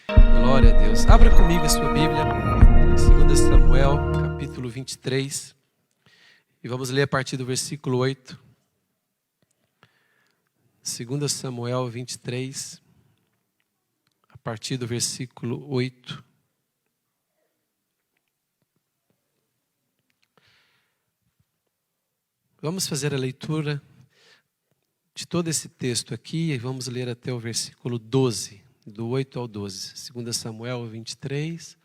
Glória a Deus. Abra comigo a sua Bíblia, 2 Samuel, capítulo 23. E vamos ler a partir do versículo 8. 2 Samuel 23, a partir do versículo 8. Vamos fazer a leitura de todo esse texto aqui e vamos ler até o versículo 12, do 8 ao 12. 2 Samuel 23,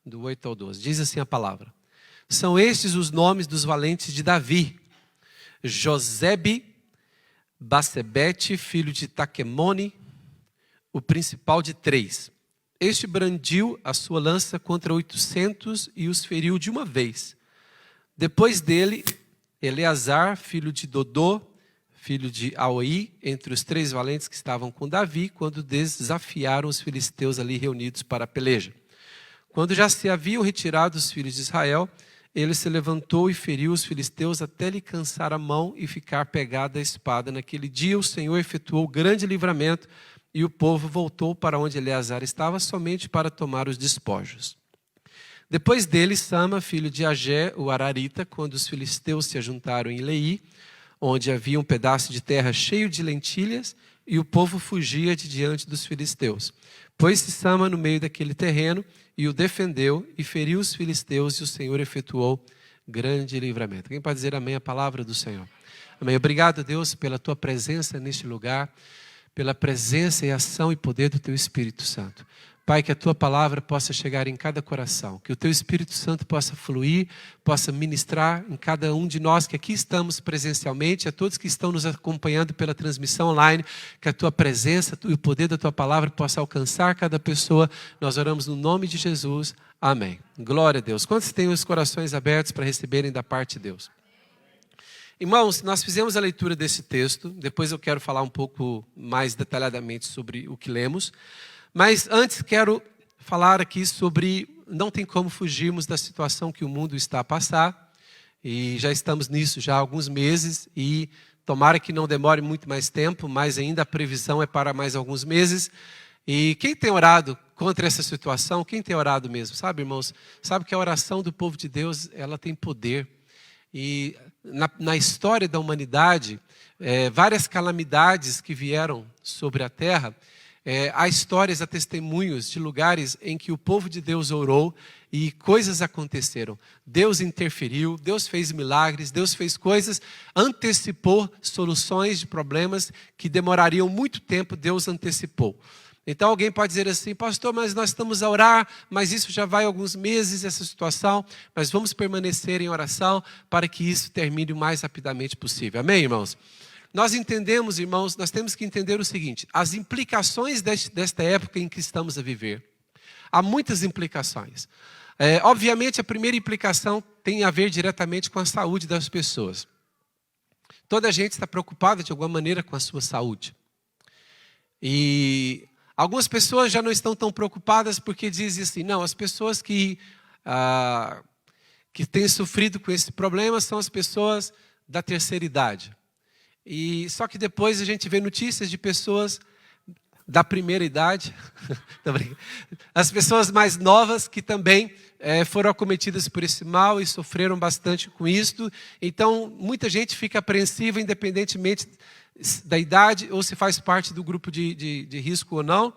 do 8 ao 12. Diz assim a palavra: São estes os nomes dos valentes de Davi: Josebe, Basebete, filho de Taquemone, o principal de 3. Este brandiu a sua lança contra 800 e os feriu de uma vez. Depois dele, Eleazar, filho de Dodô, filho de Aoi, entre os 3 valentes que estavam com Davi, quando desafiaram os filisteus ali reunidos para a peleja. Quando já se haviam retirado os filhos de Israel, ele se levantou e feriu os filisteus até lhe cansar a mão e ficar pegada a espada. Naquele dia o Senhor efetuou grande livramento e o povo voltou para onde Eleazar estava somente para tomar os despojos. Depois dele, Sama, filho de Agé, o Ararita, quando os filisteus se ajuntaram em Leí, onde havia um pedaço de terra cheio de lentilhas, e o povo fugia de diante dos filisteus. Pôs-se Sama no meio daquele terreno e o defendeu e feriu os filisteus, e o Senhor efetuou grande livramento. Quem pode dizer amém à palavra do Senhor? Amém. Obrigado, Deus, pela tua presença neste lugar, pela presença e ação e poder do teu Espírito Santo. Pai, que a tua palavra possa chegar em cada coração, que o teu Espírito Santo possa fluir, possa ministrar em cada um de nós que aqui estamos presencialmente, a todos que estão nos acompanhando pela transmissão online, que a tua presença e o poder da tua palavra possa alcançar cada pessoa. Nós oramos no nome de Jesus. Amém. Glória a Deus. Quantos têm os corações abertos para receberem da parte de Deus? Irmãos, nós fizemos a leitura desse texto, depois eu quero falar um pouco mais detalhadamente sobre o que lemos. Mas antes quero falar aqui sobre, não tem como fugirmos da situação que o mundo está a passar, e já estamos nisso já há alguns meses, e tomara que não demore muito mais tempo, mas ainda a previsão é para mais alguns meses. E quem tem orado contra essa situação, quem tem orado mesmo, sabe, irmãos? Sabe que a oração do povo de Deus, ela tem poder. E na história da humanidade, várias calamidades que vieram sobre a terra, há histórias, há testemunhos de lugares em que o povo de Deus orou e coisas aconteceram. Deus interferiu, Deus fez milagres, Deus fez coisas, antecipou soluções de problemas que demorariam muito tempo, Deus antecipou. Então alguém pode dizer assim: pastor, mas nós estamos a orar, mas isso já vai alguns meses, essa situação, mas vamos permanecer em oração para que isso termine o mais rapidamente possível. Amém, irmãos? Nós entendemos, irmãos, nós temos que entender o seguinte: as implicações desta época em que estamos a viver. Há muitas implicações. Obviamente, a primeira implicação tem a ver diretamente com a saúde das pessoas. Toda a gente está preocupada de alguma maneira com a sua saúde. E algumas pessoas já não estão tão preocupadas porque dizem assim: não, as pessoas que têm sofrido com esse problema são as pessoas da terceira idade. E só que depois a gente vê notícias de pessoas da primeira idade, as pessoas mais novas que também foram acometidas por esse mal e sofreram bastante com isso. Então, muita gente fica apreensiva, independentemente da idade ou se faz parte do grupo de risco ou não.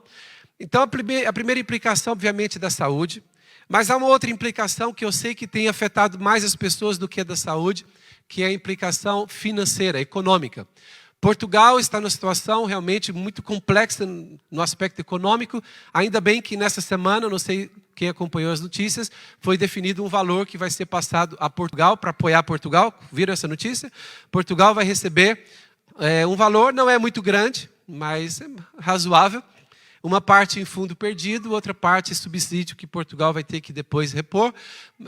Então, a primeira implicação, obviamente, é da saúde. Mas há uma outra implicação que eu sei que tem afetado mais as pessoas do que a da saúde, que é a implicação financeira, econômica. Portugal está numa situação realmente muito complexa no aspecto econômico. Ainda bem que nessa semana, não sei quem acompanhou as notícias, foi definido um valor que vai ser passado a Portugal, para apoiar Portugal. Viram essa notícia? Portugal vai receber um valor, não é muito grande, mas é razoável. Uma parte em fundo perdido, outra parte subsídio que Portugal vai ter que depois repor,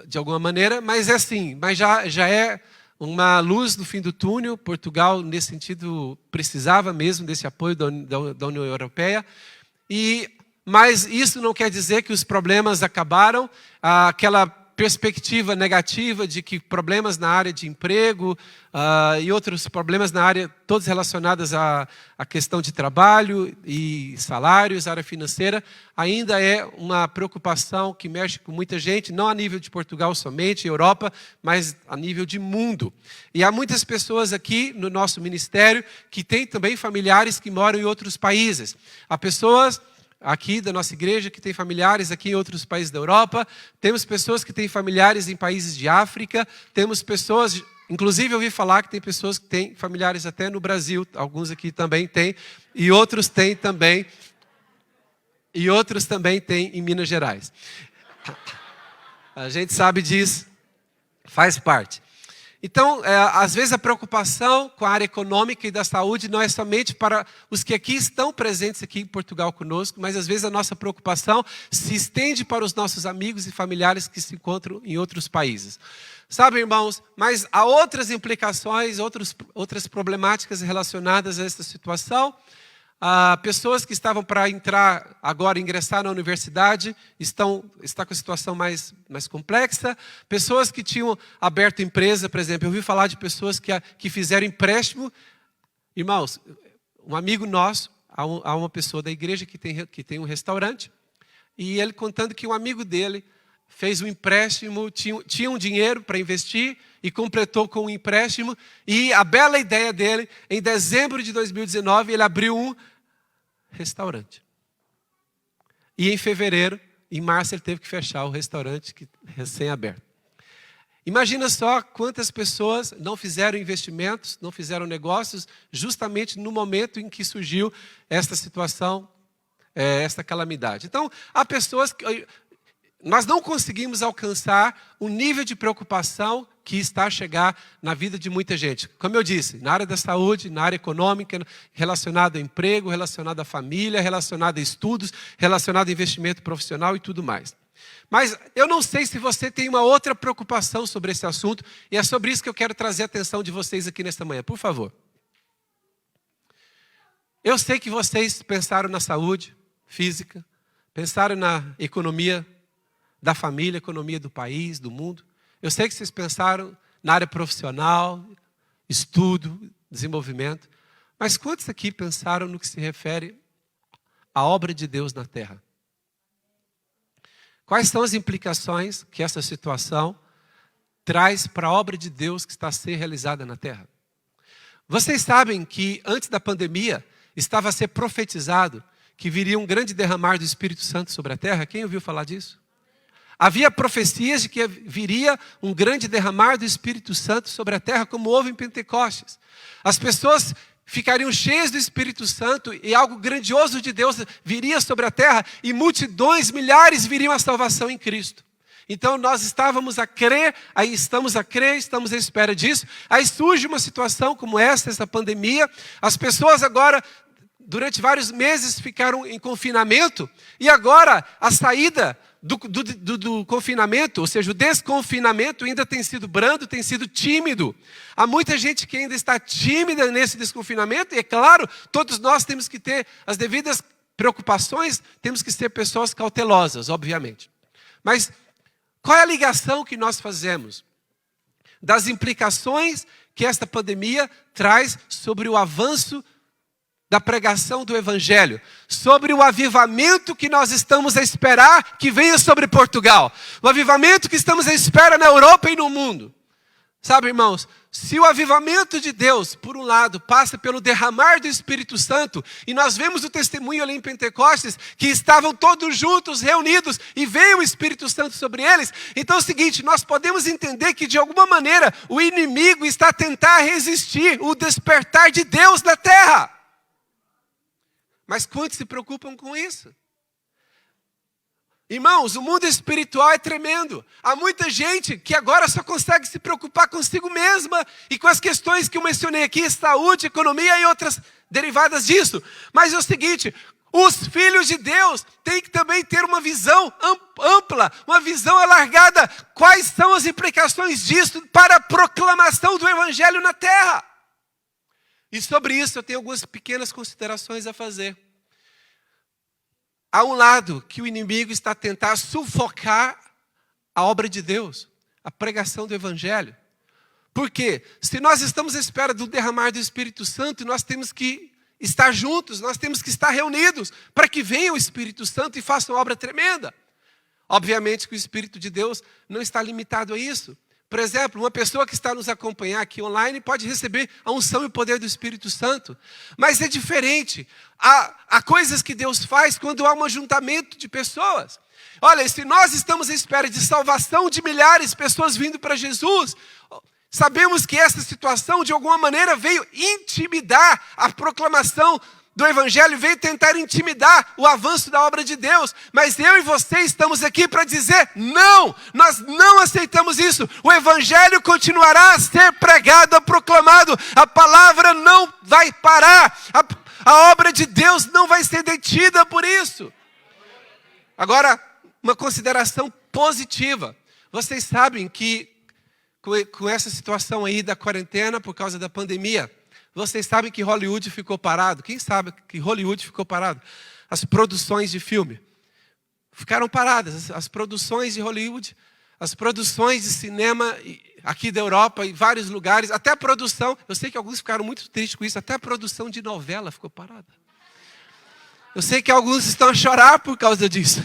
de alguma maneira. Mas é assim, mas já é uma luz no fim do túnel. Portugal, nesse sentido, precisava mesmo desse apoio da União Europeia. Mas isso não quer dizer que os problemas acabaram. Aquela perspectiva negativa de que problemas na área de emprego e outros problemas na área, todos relacionados à questão de trabalho e salários, área financeira, ainda é uma preocupação que mexe com muita gente, não a nível de Portugal somente, Europa, mas a nível de mundo. E há muitas pessoas aqui no nosso ministério que têm também familiares que moram em outros países. Há pessoas aqui da nossa igreja que tem familiares aqui em outros países da Europa, temos pessoas que têm familiares em países de África, temos pessoas, inclusive eu ouvi falar que tem pessoas que têm familiares até no Brasil, alguns aqui também têm, e outros têm também em Minas Gerais. A gente sabe disso, faz parte. Então, às vezes a preocupação com a área econômica e da saúde não é somente para os que aqui estão presentes aqui em Portugal conosco, mas às vezes a nossa preocupação se estende para os nossos amigos e familiares que se encontram em outros países. Sabe, irmãos, mas há outras implicações, outras problemáticas relacionadas a essa situação. Pessoas que estavam para ingressar na universidade, está com a situação mais complexa. Pessoas que tinham aberto empresa, por exemplo. Eu ouvi falar de pessoas que fizeram empréstimo. Irmãos, um amigo nosso, há uma pessoa da igreja que tem um restaurante, e ele contando que um amigo dele fez um empréstimo, tinha um dinheiro para investir, e completou com um empréstimo, e a bela ideia dele, em dezembro de 2019, ele abriu um restaurante. E em fevereiro, em março, ele teve que fechar o restaurante recém-aberto. Imagina só quantas pessoas não fizeram investimentos, não fizeram negócios, justamente no momento em que surgiu esta situação, esta calamidade. Então, há pessoas que nós não conseguimos alcançar o nível de preocupação que está a chegar na vida de muita gente. Como eu disse, na área da saúde, na área econômica, relacionado a emprego, relacionado à família, relacionado a estudos, relacionado a investimento profissional e tudo mais. Mas eu não sei se você tem uma outra preocupação sobre esse assunto, e é sobre isso que eu quero trazer a atenção de vocês aqui nesta manhã. Por favor. Eu sei que vocês pensaram na saúde física, pensaram na economia da família, economia do país, do mundo. Eu sei que vocês pensaram na área profissional, estudo, desenvolvimento. Mas quantos aqui pensaram no que se refere à obra de Deus na terra? Quais são as implicações que essa situação traz para a obra de Deus que está a ser realizada na terra? Vocês sabem que antes da pandemia estava a ser profetizado que viria um grande derramar do Espírito Santo sobre a terra? Quem ouviu falar disso? Havia profecias de que viria um grande derramar do Espírito Santo sobre a terra, como houve em Pentecostes. As pessoas ficariam cheias do Espírito Santo e algo grandioso de Deus viria sobre a terra e multidões, milhares viriam à salvação em Cristo. Então nós estamos à espera disso. Aí surge uma situação como essa pandemia. As pessoas agora, durante vários meses, ficaram em confinamento, e agora a saída do confinamento, ou seja, o desconfinamento ainda tem sido brando, tem sido tímido. Há muita gente que ainda está tímida nesse desconfinamento, e é claro, todos nós temos que ter as devidas preocupações, temos que ser pessoas cautelosas, obviamente. Mas qual é a ligação que nós fazemos das implicações que esta pandemia traz sobre o avanço da pregação do Evangelho, sobre o avivamento que nós estamos a esperar que venha sobre Portugal, o avivamento que estamos à espera na Europa e no mundo? Sabe, irmãos, se o avivamento de Deus, por um lado, passa pelo derramar do Espírito Santo, e nós vemos o testemunho ali em Pentecostes, que estavam todos juntos, reunidos, e veio o Espírito Santo sobre eles, então é o seguinte, nós podemos entender que de alguma maneira o inimigo está a tentar resistir o despertar de Deus na terra. Mas quantos se preocupam com isso? Irmãos, o mundo espiritual é tremendo. Há muita gente que agora só consegue se preocupar consigo mesma e com as questões que eu mencionei aqui, saúde, economia e outras derivadas disso. Mas é o seguinte, os filhos de Deus têm que também ter uma visão ampla, uma visão alargada. Quais são as implicações disso para a proclamação do Evangelho na terra? E sobre isso eu tenho algumas pequenas considerações a fazer. Há um lado que o inimigo está a tentar sufocar a obra de Deus, a pregação do Evangelho. Por quê? Se nós estamos à espera do derramar do Espírito Santo, nós temos que estar juntos, nós temos que estar reunidos, para que venha o Espírito Santo e faça uma obra tremenda. Obviamente que o Espírito de Deus não está limitado a isso. Por exemplo, uma pessoa que está nos acompanhando aqui online pode receber a unção e o poder do Espírito Santo. Mas é diferente. Há coisas que Deus faz quando há um ajuntamento de pessoas. Olha, se nós estamos à espera de salvação de milhares de pessoas vindo para Jesus, sabemos que essa situação de alguma maneira veio intimidar a proclamação do Evangelho, veio tentar intimidar o avanço da obra de Deus. Mas eu e você estamos aqui para dizer, não, nós não aceitamos isso. O Evangelho continuará a ser pregado, proclamado. A palavra não vai parar. A obra de Deus não vai ser detida por isso. Agora, uma consideração positiva. Vocês sabem que com essa situação aí da quarentena, por causa da pandemia, vocês sabem que Hollywood ficou parado? Quem sabe que Hollywood ficou parado? As produções de filme ficaram paradas. As produções de Hollywood, as produções de cinema aqui da Europa, em vários lugares, até a produção, eu sei que alguns ficaram muito tristes com isso, até a produção de novela ficou parada. Eu sei que alguns estão a chorar por causa disso.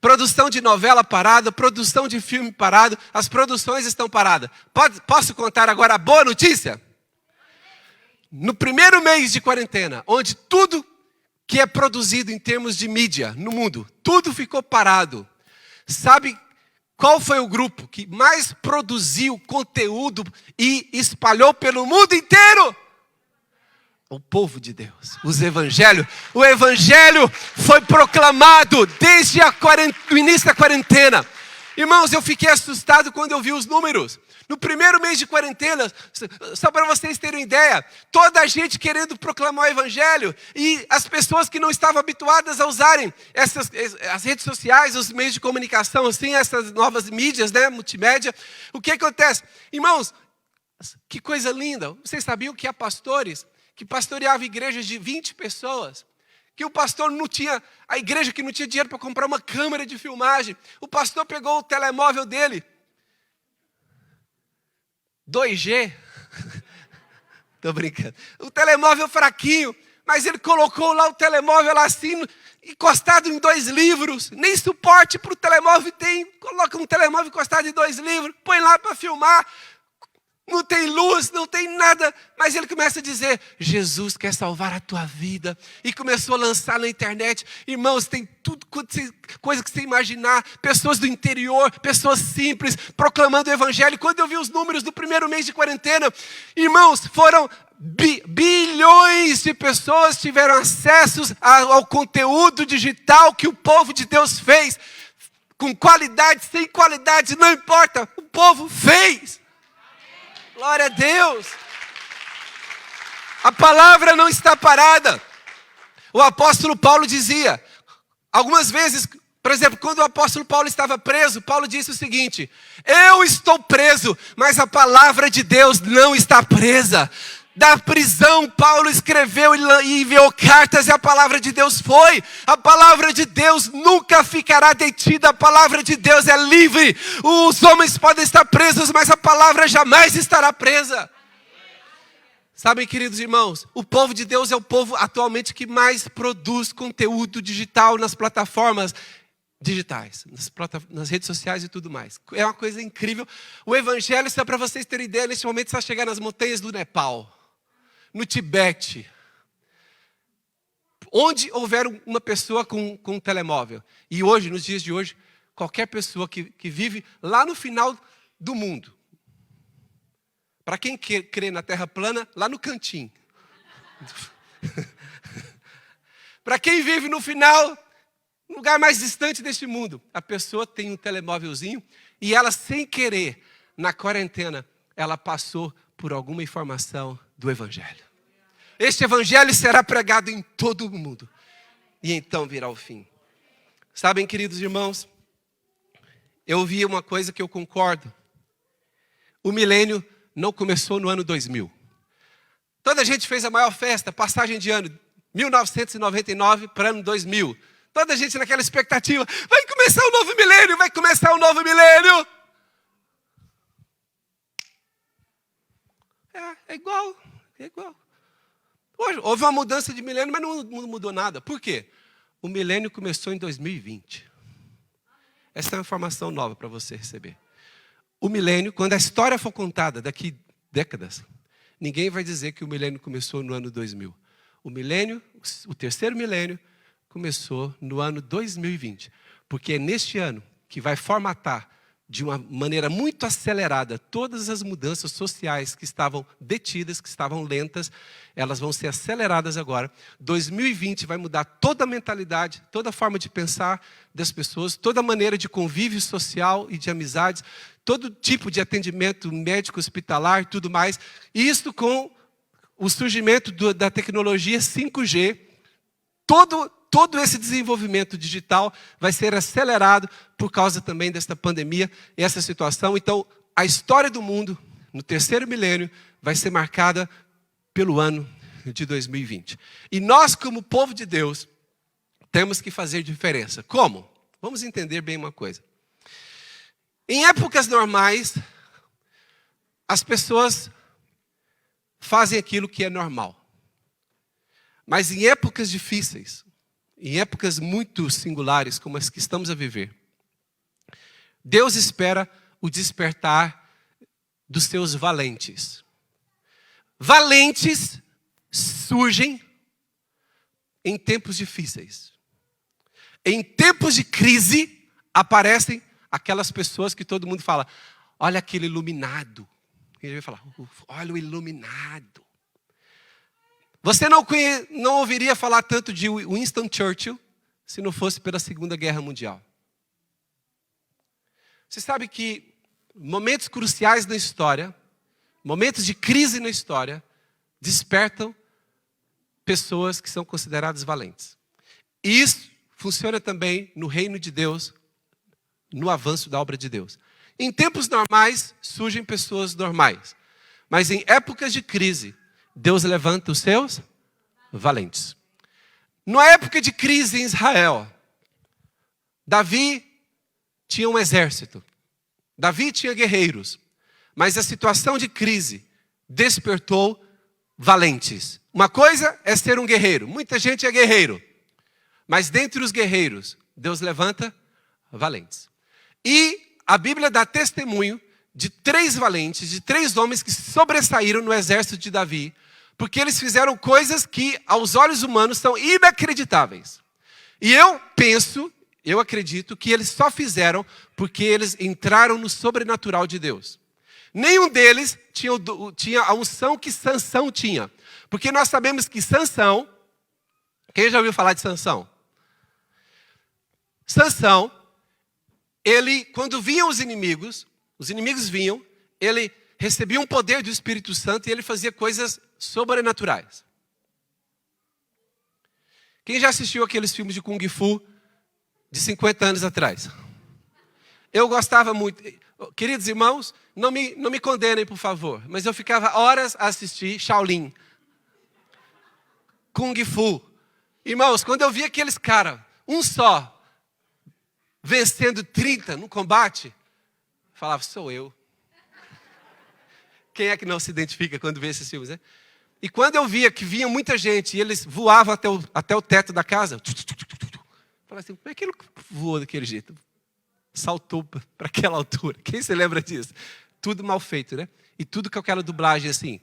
Produção de novela parada, produção de filme parado, as produções estão paradas. Posso contar agora a boa notícia? No primeiro mês de quarentena, onde tudo que é produzido em termos de mídia no mundo, tudo ficou parado. Sabe qual foi o grupo que mais produziu conteúdo e espalhou pelo mundo inteiro? O povo de Deus, os evangelhos. O evangelho foi proclamado desde o início da quarentena. Irmãos, eu fiquei assustado quando eu vi os números. No primeiro mês de quarentena, só para vocês terem ideia, toda a gente querendo proclamar o evangelho e as pessoas que não estavam habituadas a usarem as redes sociais, os meios de comunicação, assim, essas novas mídias, né, multimédia. O que acontece? Irmãos, que coisa linda. Vocês sabiam que há pastores que pastoreava igrejas de 20 pessoas, que o pastor não tinha, a igreja que não tinha dinheiro para comprar uma câmera de filmagem, o pastor pegou o telemóvel dele, 2G, tô brincando, o telemóvel fraquinho, mas ele colocou lá o telemóvel lá assim, encostado em 2 livros, nem suporte para o telemóvel tem, coloca um telemóvel encostado em 2 livros, põe lá para filmar. Não tem luz, não tem nada. Mas ele começa a dizer, Jesus quer salvar a tua vida. E começou a lançar na internet. Irmãos, tem tudo, coisa que você imaginar. Pessoas do interior, pessoas simples, proclamando o evangelho. Quando eu vi os números do primeiro mês de quarentena, irmãos, foram bilhões de pessoas tiveram acesso ao conteúdo digital que o povo de Deus fez. Com qualidade, sem qualidade, não importa. O povo fez. Glória a Deus. A palavra não está parada. O apóstolo Paulo dizia, algumas vezes, por exemplo, quando o apóstolo Paulo estava preso, Paulo disse o seguinte, eu estou preso, mas a palavra de Deus não está presa. Da prisão, Paulo escreveu e enviou cartas e a palavra de Deus foi. A palavra de Deus nunca ficará detida. A palavra de Deus é livre. Os homens podem estar presos, mas a palavra jamais estará presa. Sabem, queridos irmãos, o povo de Deus é o povo atualmente que mais produz conteúdo digital nas plataformas digitais, nas redes sociais e tudo mais. É uma coisa incrível. O evangelho, só para vocês terem ideia, neste momento está chegando nas montanhas do Nepal, no Tibete, onde houver uma pessoa com um telemóvel. E hoje, nos dias de hoje, qualquer pessoa que vive lá no final do mundo. Para quem crê na terra plana, lá no cantinho. Para quem vive no final, no lugar mais distante deste mundo, a pessoa tem um telemóvelzinho e ela, sem querer, na quarentena, ela passou por alguma informação do evangelho. Este evangelho será pregado em todo o mundo. E então virá o fim. Sabem, queridos irmãos, eu ouvi uma coisa que eu concordo. O milênio não começou no ano 2000. Toda a gente fez a maior festa, passagem de ano, 1999 para ano 2000. Toda a gente naquela expectativa. Vai começar o novo milênio, vai começar o novo milênio. É igual. Hoje, houve uma mudança de milênio, mas não mudou nada. Por quê? O milênio começou em 2020. Essa é uma informação nova para você receber. O milênio, quando a história for contada daqui décadas, ninguém vai dizer que o milênio começou no ano 2000. O milênio, o terceiro milênio, começou no ano 2020. Porque é neste ano que vai formatar de uma maneira muito acelerada todas as mudanças sociais que estavam detidas, que estavam lentas, elas vão ser aceleradas agora. 2020 vai mudar toda a mentalidade, toda a forma de pensar das pessoas, toda a maneira de convívio social e de amizades, todo tipo de atendimento médico, hospitalar, tudo mais. Isso com o surgimento da tecnologia 5G, todo esse desenvolvimento digital vai ser acelerado por causa também desta pandemia e essa situação. Então, a história do mundo, no terceiro milênio, vai ser marcada pelo ano de 2020. E nós, como povo de Deus, temos que fazer diferença. Como? Vamos entender bem uma coisa. Em épocas normais, as pessoas fazem aquilo que é normal. Mas em épocas difíceis, em épocas muito singulares como as que estamos a viver, Deus espera o despertar dos seus valentes. Valentes surgem em tempos difíceis. Em tempos de crise, aparecem aquelas pessoas que todo mundo fala, olha aquele iluminado. Ele vai falar, olha o iluminado. Você não ouviria falar tanto de Winston Churchill se não fosse pela Segunda Guerra Mundial. Você sabe que momentos cruciais na história, momentos de crise na história, despertam pessoas que são consideradas valentes. E isso funciona também no reino de Deus, no avanço da obra de Deus. Em tempos normais, surgem pessoas normais. Mas em épocas de crise, Deus levanta os seus valentes. Na época de crise em Israel, Davi tinha um exército. Davi tinha guerreiros. Mas a situação de crise despertou valentes. Uma coisa é ser um guerreiro. Muita gente é guerreiro. Mas dentre os guerreiros, Deus levanta valentes. E a Bíblia dá testemunho de 3 valentes, de 3 homens que sobressaíram no exército de Davi, porque eles fizeram coisas que aos olhos humanos são inacreditáveis. E eu acredito que eles só fizeram porque eles entraram no sobrenatural de Deus. Nenhum deles tinha a unção que Sansão tinha. Porque nós sabemos que Sansão, quem já ouviu falar de Sansão? Sansão, ele, quando vinham os inimigos vinham, ele recebia um poder do Espírito Santo e ele fazia coisas sobrenaturais. Quem já assistiu aqueles filmes de Kung Fu de 50 anos atrás? Eu gostava muito. Queridos irmãos, não me condenem, por favor, mas eu ficava horas a assistir Shaolin, Kung Fu. Irmãos, quando eu via aqueles caras, um só, vencendo 30 no combate, falava, sou eu. Quem é que não se identifica quando vê esses filmes, né? E quando eu via que vinha muita gente e eles voavam até o teto da casa, falava assim, como é que ele voou daquele jeito? Saltou para aquela altura. Quem se lembra disso? Tudo mal feito, né? E tudo com aquela dublagem assim.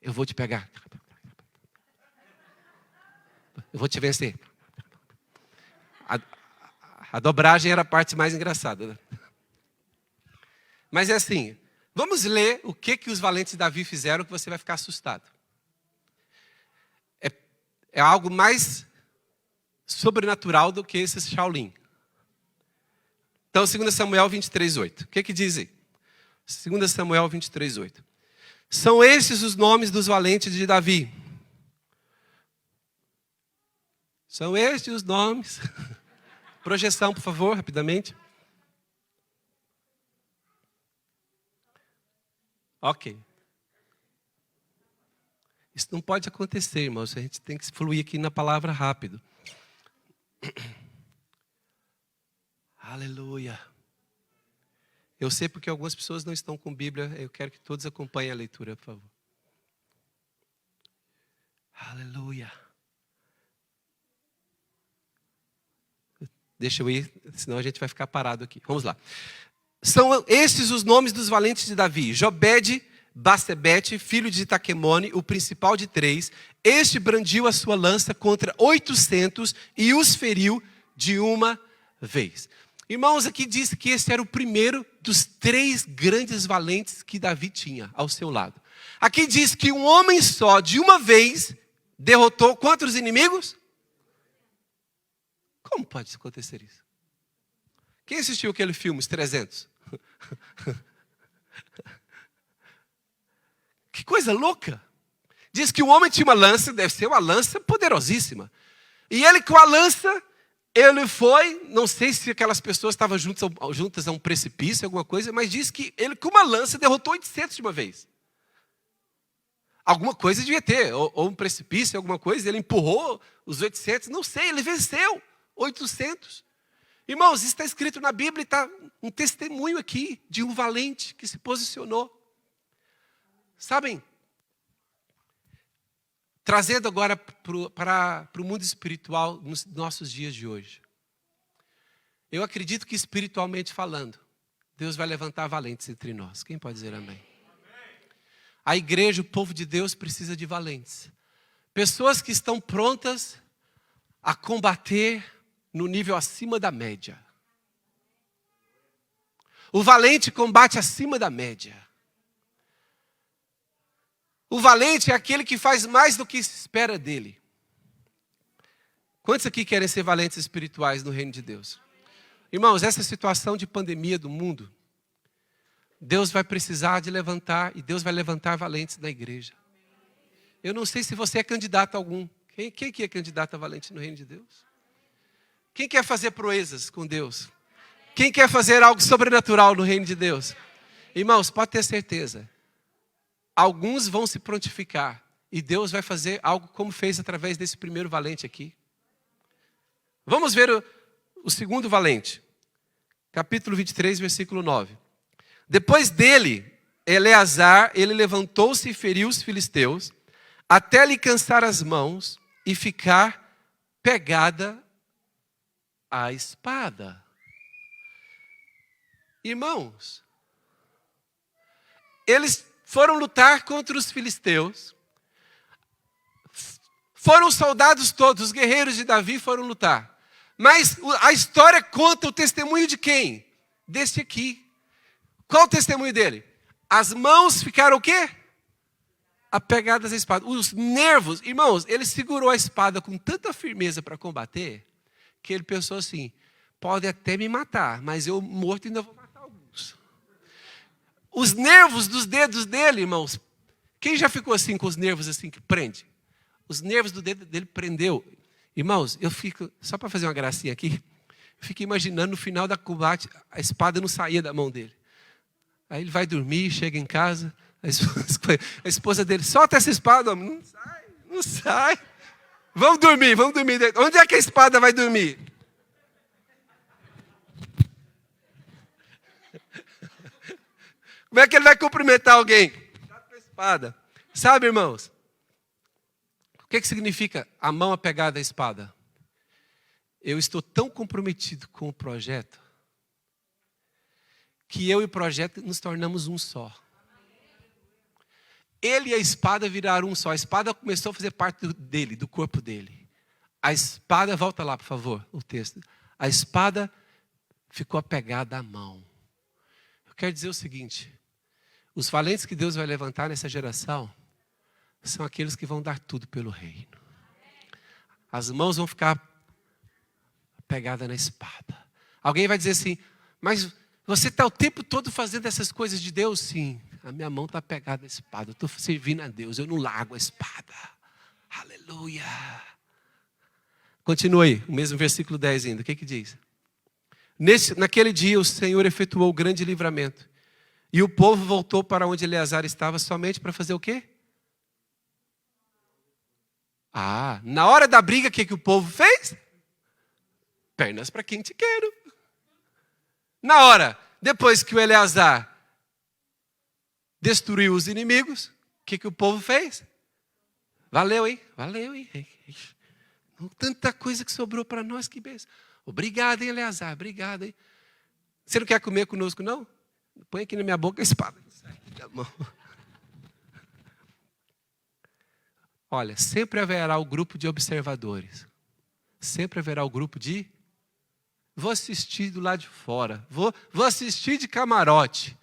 Eu vou te pegar. Eu vou te vencer. A dobragem era a parte mais engraçada, né? Mas é assim, vamos ler o que os valentes de Davi fizeram que você vai ficar assustado. É algo mais sobrenatural do que esse Shaolin. Então, 2 Samuel 23:8. O que diz aí? 2 Samuel 23:8. São estes os nomes dos valentes de Davi. São estes os nomes. Projeção, por favor, rapidamente. Ok. Isso não pode acontecer, irmãos. A gente tem que fluir aqui na palavra rápido. Aleluia. Eu sei porque algumas pessoas não estão com Bíblia. Eu quero que todos acompanhem a leitura, por favor. Aleluia. Deixa eu ir, senão a gente vai ficar parado aqui. Vamos lá. São estes os nomes dos valentes de Davi: Jobede, Basebete, filho de Itaquemone, o principal de 3. Este brandiu a sua lança contra 800 e os feriu de uma vez. Irmãos, aqui diz que esse era o primeiro dos 3 grandes valentes que Davi tinha ao seu lado. Aqui diz que um homem só, de uma vez, derrotou quantos inimigos? Como pode acontecer isso? Quem assistiu aquele filme, Os 300? Que coisa louca. Diz que o homem tinha uma lança, deve ser uma lança poderosíssima. E ele com a lança, ele foi, não sei se aquelas pessoas estavam juntas a um precipício, alguma coisa, mas diz que ele com uma lança derrotou 800 de uma vez. Alguma coisa devia ter, ou um precipício, alguma coisa, ele empurrou os 800, não sei, ele venceu 800. Irmãos, isso está escrito na Bíblia e está um testemunho aqui de um valente que se posicionou. Sabem, trazendo agora para o mundo espiritual nos nossos dias de hoje. Eu acredito que espiritualmente falando, Deus vai levantar valentes entre nós. Quem pode dizer amém? A igreja, o povo de Deus precisa de valentes. Pessoas que estão prontas a combater no nível acima da média. O valente combate acima da média. O valente é aquele que faz mais do que se espera dele. Quantos aqui querem ser valentes espirituais no reino de Deus? Irmãos, essa situação de pandemia do mundo, Deus vai precisar de levantar, e Deus vai levantar valentes na igreja. Eu não sei se você é candidato a algum. Quem que é candidato a valente no reino de Deus? Quem quer fazer proezas com Deus? Quem quer fazer algo sobrenatural no reino de Deus? Irmãos, pode ter certeza. Alguns vão se prontificar. E Deus vai fazer algo como fez através desse primeiro valente aqui. Vamos ver o segundo valente. Capítulo 23, versículo 9. Depois dele, Eleazar, ele levantou-se e feriu os filisteus, até lhe cansar as mãos e ficar pegada a espada. Irmãos, eles foram lutar contra os filisteus. Foram os soldados todos, os guerreiros de Davi foram lutar. Mas a história conta o testemunho de quem? Desse aqui. Qual o testemunho dele? As mãos ficaram o quê? Apegadas à espada. Os nervos, irmãos, ele segurou a espada com tanta firmeza para combater, que ele pensou assim, pode até me matar, mas eu morto ainda vou matar alguns. Os nervos dos dedos dele, irmãos, quem já ficou assim com os nervos assim que prende? Os nervos do dedo dele prendeu. Irmãos, eu fico, só para fazer uma gracinha aqui, eu fico imaginando no final da combate, a espada não saía da mão dele. Aí ele vai dormir, chega em casa, a esposa dele, solta essa espada, homem. Não sai, não sai. Vamos dormir. Onde é que a espada vai dormir? Como é que ele vai cumprimentar alguém? Dá com a espada. Sabe, irmãos? O que significa a mão apegada à espada? Eu estou tão comprometido com o projeto, que eu e o projeto nos tornamos um só. Ele e a espada viraram um só. A espada começou a fazer parte dele, do corpo dele. A espada, volta lá, por favor, o texto. A espada ficou apegada à mão. Eu quero dizer o seguinte, os valentes que Deus vai levantar nessa geração são aqueles que vão dar tudo pelo reino. As mãos vão ficar apegadas na espada. Alguém vai dizer assim, mas você está o tempo todo fazendo essas coisas de Deus? Sim, a minha mão está pegada à espada. Eu estou servindo a Deus, eu não largo a espada. Aleluia. Continua aí, o mesmo versículo 10 ainda. O que diz? Naquele dia o Senhor efetuou o grande livramento. E o povo voltou para onde Eleazar estava somente para fazer o quê? Na hora da briga, o que o povo fez? Pernas para quem te quero. Na hora, depois que o Eleazar destruiu os inimigos, o que o povo fez? Valeu, hein? Valeu, hein? Tanta coisa que sobrou para nós, que bênção. Obrigado, hein, Eleazar? Obrigado, hein? Você não quer comer conosco, não? Põe aqui na minha boca a espada. Tá bom. Olha, sempre haverá o grupo de observadores. Sempre haverá o grupo de... Vou assistir do lado de fora. Vou assistir de camarote.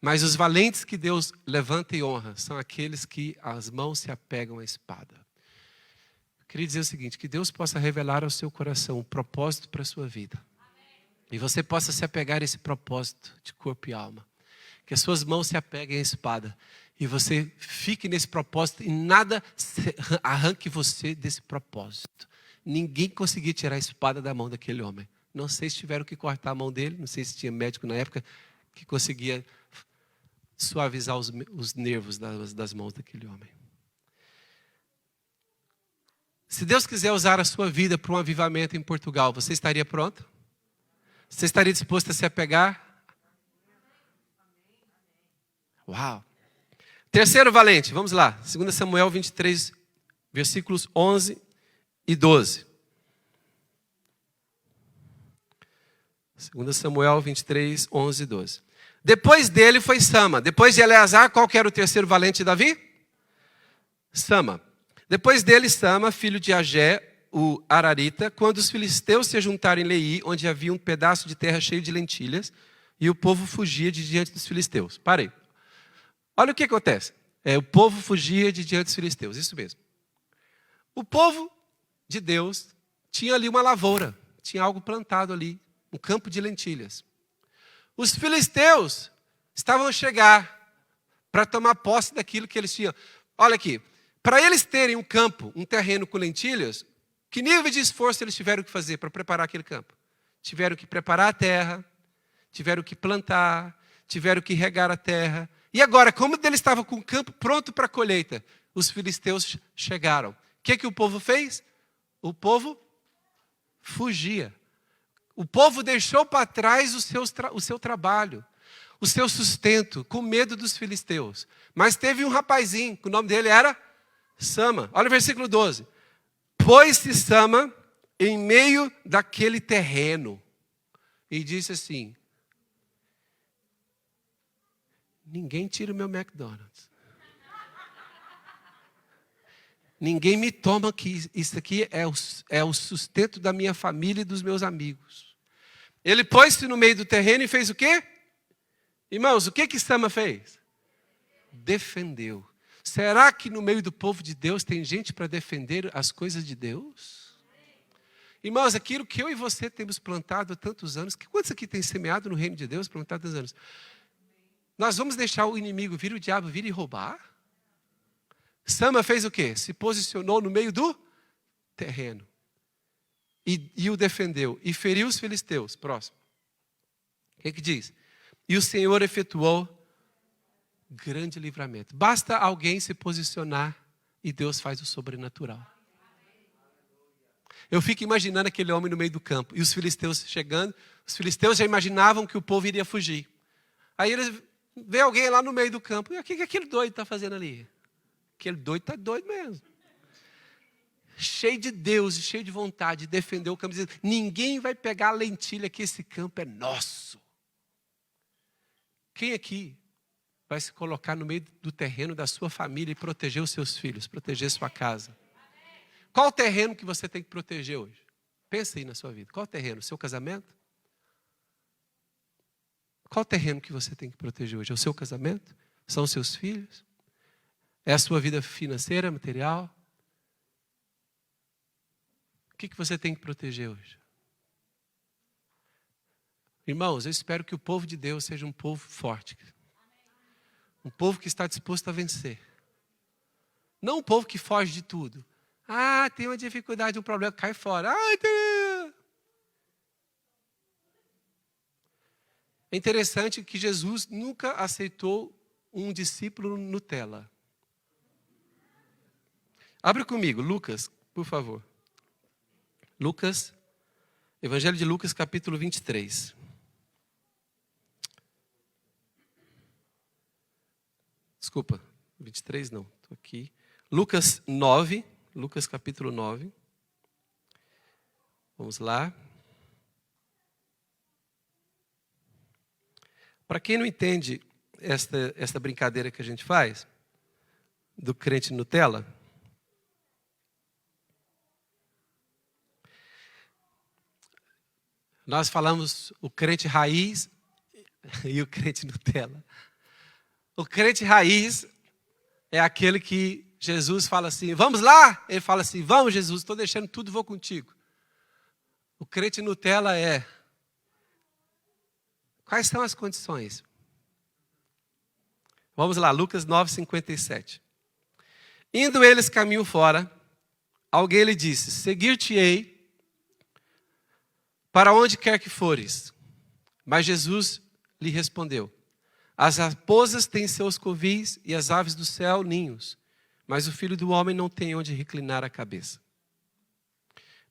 Mas os valentes que Deus levanta e honra são aqueles que as mãos se apegam à espada. Eu queria dizer o seguinte, que Deus possa revelar ao seu coração um propósito para a sua vida. E você possa se apegar a esse propósito de corpo e alma. Que as suas mãos se apeguem à espada. E você fique nesse propósito e nada arranque você desse propósito. Ninguém conseguia tirar a espada da mão daquele homem. Não sei se tiveram que cortar a mão dele, não sei se tinha médico na época que conseguia suavizar os nervos das mãos daquele homem. Se Deus quiser usar a sua vida para um avivamento em Portugal, você estaria pronto? Você estaria disposto a se apegar? Uau! Terceiro valente, vamos lá. 2 Samuel 23, versículos 11 e 12. 2 Samuel 23, 11 e 12. Depois dele foi Sama. Depois de Eleazar, qual que era o terceiro valente de Davi? Sama. Depois dele, Sama, filho de Agé, o Ararita, quando os filisteus se juntaram em Leí, onde havia um pedaço de terra cheio de lentilhas, e o povo fugia de diante dos filisteus. Parei. Olha o que acontece. O povo fugia de diante dos filisteus, isso mesmo. O povo de Deus tinha ali uma lavoura, tinha algo plantado ali, um campo de lentilhas. Os filisteus estavam a chegar para tomar posse daquilo que eles tinham. Olha aqui, para eles terem um campo, um terreno com lentilhas, que nível de esforço eles tiveram que fazer para preparar aquele campo? Tiveram que preparar a terra, tiveram que plantar, tiveram que regar a terra. E agora, como eles estavam com o campo pronto para a colheita, os filisteus chegaram. O que o povo fez? O povo fugia. O povo deixou para trás o seu trabalho, o seu sustento, com medo dos filisteus. Mas teve um rapazinho, que o nome dele era Sama. Olha o versículo 12. Pôs-se Sama em meio daquele terreno e disse assim: ninguém tira o meu McDonald's. Ninguém me toma aqui. Isso aqui é o sustento da minha família e dos meus amigos. Ele pôs-se no meio do terreno e fez o quê? Irmãos, o que Sama fez? Defendeu. Será que no meio do povo de Deus tem gente para defender as coisas de Deus? Irmãos, aquilo que eu e você temos plantado há tantos anos, quantos aqui tem semeado no reino de Deus plantado há tantos anos? Nós vamos deixar o inimigo vir, o diabo vir e roubar? Sama fez o quê? Se posicionou no meio do terreno. E o defendeu. E feriu os filisteus. Próximo. O que diz? E o Senhor efetuou grande livramento. Basta alguém se posicionar e Deus faz o sobrenatural. Eu fico imaginando aquele homem no meio do campo. E os filisteus chegando. Os filisteus já imaginavam que o povo iria fugir. Aí eles vê alguém lá no meio do campo. E o que aquele doido está fazendo ali? Aquele doido está doido mesmo. Cheio de Deus e cheio de vontade de defender o campo. Dizendo, ninguém vai pegar a lentilha que esse campo é nosso. Quem aqui vai se colocar no meio do terreno da sua família e proteger os seus filhos, proteger sua casa? Qual o terreno que você tem que proteger hoje? Pensa aí na sua vida. Qual o terreno? O seu casamento? Qual o terreno que você tem que proteger hoje? É o seu casamento? São os seus filhos? É a sua vida financeira, material? O que você tem que proteger hoje? Irmãos, eu espero que o povo de Deus seja um povo forte. Um povo que está disposto a vencer. Não um povo que foge de tudo. Ah, tem uma dificuldade, um problema, cai fora. É interessante que Jesus nunca aceitou um discípulo Nutella. Abre comigo, Lucas, por favor. Lucas, Evangelho de Lucas, capítulo 23. Desculpa, 23 não, estou aqui. Lucas 9, Lucas capítulo 9. Vamos lá. Para quem não entende esta brincadeira que a gente faz, do crente Nutella, nós falamos o crente raiz e o crente Nutella. O crente raiz é aquele que Jesus fala assim, vamos lá? Ele fala assim, vamos Jesus, estou deixando tudo, vou contigo. O crente Nutella é, quais são as condições? Vamos lá, Lucas 9, 57. Indo eles caminho fora, alguém lhe disse, seguir-te-ei para onde quer que fores. Mas Jesus lhe respondeu, as raposas têm seus covis e as aves do céu ninhos, mas o Filho do Homem não tem onde reclinar a cabeça.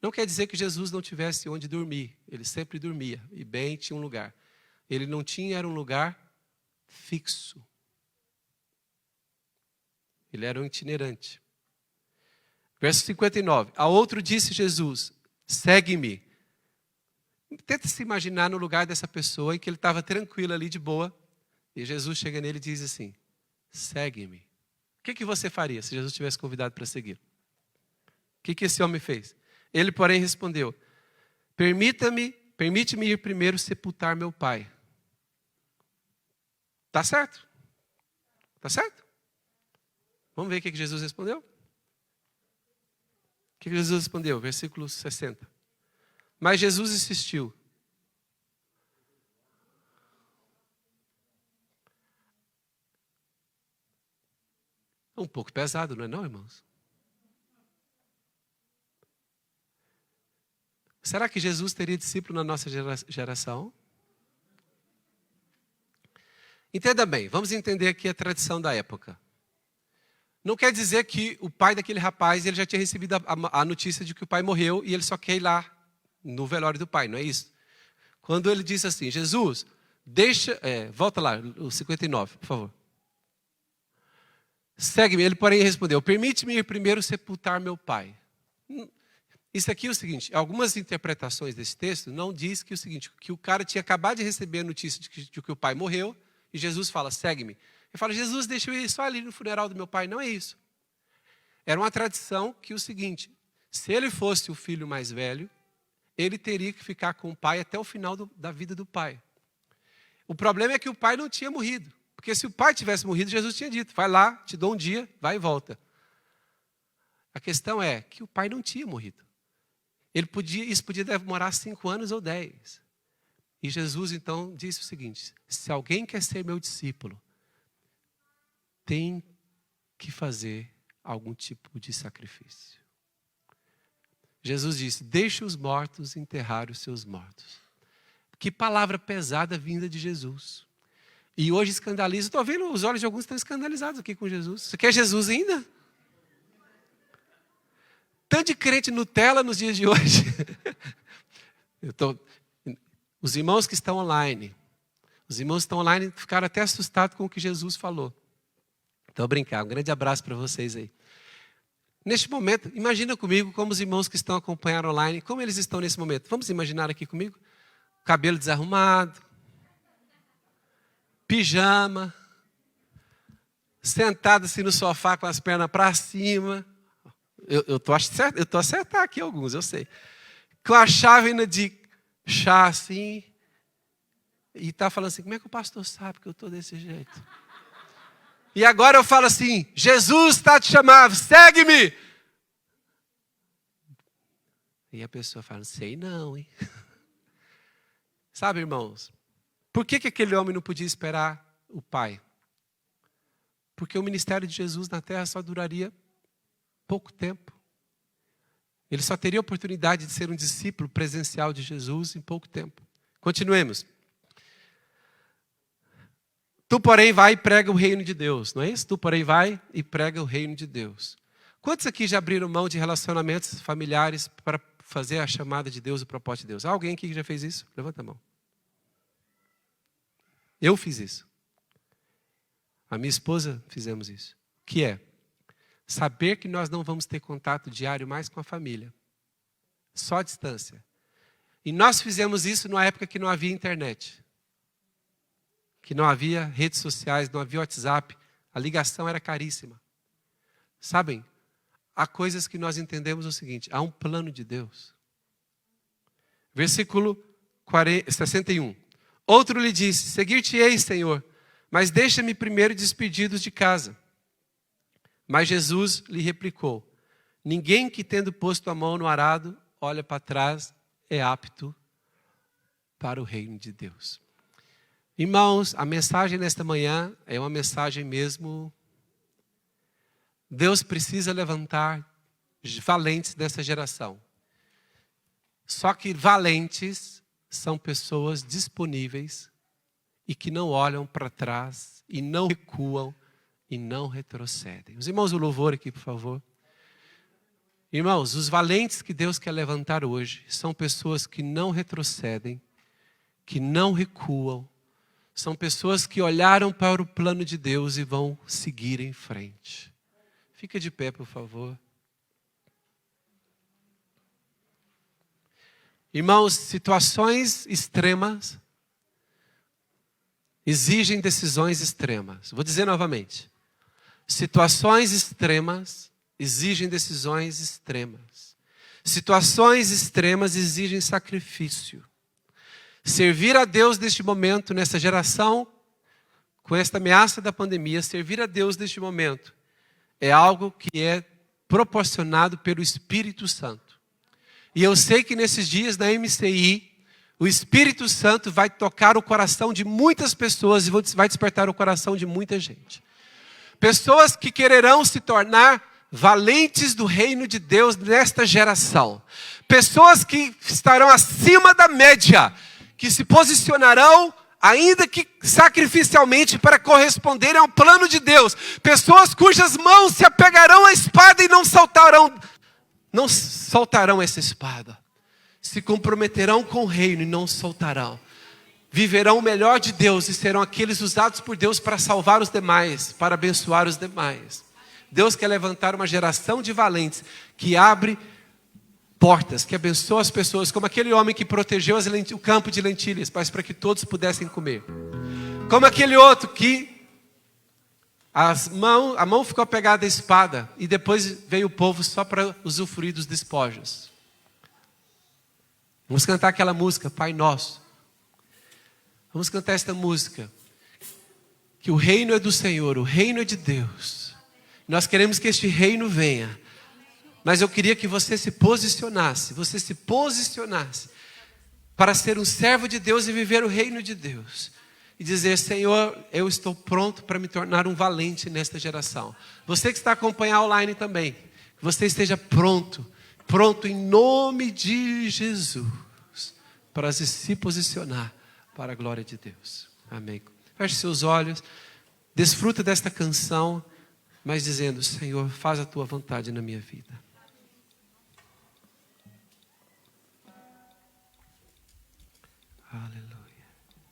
Não quer dizer que Jesus não tivesse onde dormir, ele sempre dormia, e bem tinha um lugar. Ele não tinha, era um lugar fixo. Ele era um itinerante. Verso 59. A outro disse Jesus, segue-me. Tenta se imaginar no lugar dessa pessoa em que ele estava tranquilo ali de boa. E Jesus chega nele e diz assim, segue-me. O que você faria se Jesus tivesse convidado para seguir? O que esse homem fez? Ele, porém, respondeu, permite-me ir primeiro sepultar meu pai. Tá certo? Tá certo? Vamos ver o que Jesus respondeu? O que Jesus respondeu? Versículo 60. Mas Jesus insistiu. É um pouco pesado, não é não, irmãos? Será que Jesus teria discípulo na nossa geração? Entenda bem, vamos entender aqui a tradição da época. Não quer dizer que o pai daquele rapaz ele já tinha recebido a notícia de que o pai morreu e ele só quer ir lá no velório do pai, não é isso? Quando ele disse assim, Jesus, volta lá, o 59, por favor. Segue-me, ele porém respondeu, permite-me ir primeiro sepultar meu pai. Isso aqui é o seguinte, algumas interpretações desse texto não diz que é o seguinte, que o cara tinha acabado de receber a notícia de que o pai morreu e Jesus fala, segue-me. Ele fala, Jesus, deixa eu ir só ali no funeral do meu pai. Não é isso. Era uma tradição que é o seguinte, se ele fosse o filho mais velho, ele teria que ficar com o pai até o final da vida do pai. O problema é que o pai não tinha morrido. Porque se o pai tivesse morrido, Jesus tinha dito, vai lá, te dou um dia, vai e volta. A questão é que o pai não tinha morrido. Isso podia demorar 5 anos ou 10. E Jesus então disse o seguinte, se alguém quer ser meu discípulo, tem que fazer algum tipo de sacrifício. Jesus disse, deixe os mortos enterrar os seus mortos. Que palavra pesada vinda de Jesus. E hoje escandaliza, estou vendo os olhos de alguns estão escandalizados aqui com Jesus. Você quer Jesus ainda? Tanto de crente Nutella nos dias de hoje. Os irmãos que estão online, ficaram até assustados com o que Jesus falou. Então, brincar, um grande abraço para vocês aí. Neste momento, imagina comigo como os irmãos que estão acompanhando online, como eles estão nesse momento. Vamos imaginar aqui comigo? Cabelo desarrumado, pijama, sentado assim no sofá com as pernas para cima. Eu estou a acertar aqui alguns, eu sei. Com a chávena de chá assim. E está falando assim, como é que o pastor sabe que eu estou desse jeito? E agora eu falo assim, Jesus está te chamando, segue-me. E a pessoa fala, sei não, hein? Sabe, irmãos, por que aquele homem não podia esperar o pai? Porque o ministério de Jesus na terra só duraria pouco tempo. Ele só teria a oportunidade de ser um discípulo presencial de Jesus em pouco tempo. Continuemos. Tu, porém, vai e prega o reino de Deus, não é isso? Tu, porém, vai e prega o reino de Deus. Quantos aqui já abriram mão de relacionamentos familiares para fazer a chamada de Deus, o propósito de Deus? Alguém aqui que já fez isso? Levanta a mão. Eu fiz isso. a minha esposa, fizemos isso. Que é saber que nós não vamos ter contato diário mais com a família. Só a distância. E nós fizemos isso numa época que não havia internet. Que não havia redes sociais, não havia WhatsApp. A ligação era caríssima. Sabem, há coisas que nós entendemos o seguinte: há um plano de Deus. Versículo 61. Outro lhe disse: seguir-te-ei, Senhor, mas deixa-me primeiro despedidos de casa. Mas Jesus lhe replicou: ninguém que tendo posto a mão no arado, olha para trás, é apto para o reino de Deus. Irmãos, a mensagem nesta manhã é uma mensagem mesmo. Deus precisa levantar valentes dessa geração. Só que valentes são pessoas disponíveis e que não olham para trás e não recuam e não retrocedem. Os irmãos do louvor aqui, por favor. Irmãos, os valentes que Deus quer levantar hoje são pessoas que não retrocedem, que não recuam. São pessoas que olharam para o plano de Deus e vão seguir em frente. Fica de pé, por favor. Irmãos, situações extremas exigem decisões extremas. Vou dizer novamente. Situações extremas exigem decisões extremas. Situações extremas exigem sacrifício. Servir a Deus neste momento, nessa geração, com esta ameaça da pandemia, servir a Deus neste momento é algo que é proporcionado pelo Espírito Santo. E eu sei que nesses dias na MCI, o Espírito Santo vai tocar o coração de muitas pessoas e vai despertar o coração de muita gente. Pessoas que quererão se tornar valentes do reino de Deus nesta geração. Pessoas que estarão acima da média, que se posicionarão, ainda que sacrificialmente, para corresponderem ao plano de Deus. Pessoas cujas mãos se apegarão à espada e não soltarão essa espada. Se comprometerão com o reino e não soltarão. Viverão o melhor de Deus e serão aqueles usados por Deus para salvar os demais, para abençoar os demais. Deus quer levantar uma geração de valentes que abre portas, que abençoa as pessoas, como aquele homem que protegeu o campo de lentilhas, mas para que todos pudessem comer. Como aquele outro que a mão ficou apegada à espada e depois veio o povo só para usufruir dos despojos. Vamos cantar aquela música, Pai Nosso. Vamos cantar esta música, que o reino é do Senhor, o reino é de Deus. Nós queremos que este reino venha. Mas eu queria que você se posicionasse para ser um servo de Deus e viver o reino de Deus. E dizer: Senhor, eu estou pronto para me tornar um valente nesta geração. Você que está acompanhando online também, que você esteja pronto em nome de Jesus, para se posicionar para a glória de Deus. Amém. Feche seus olhos, desfruta desta canção, mas dizendo: Senhor, faz a tua vontade na minha vida.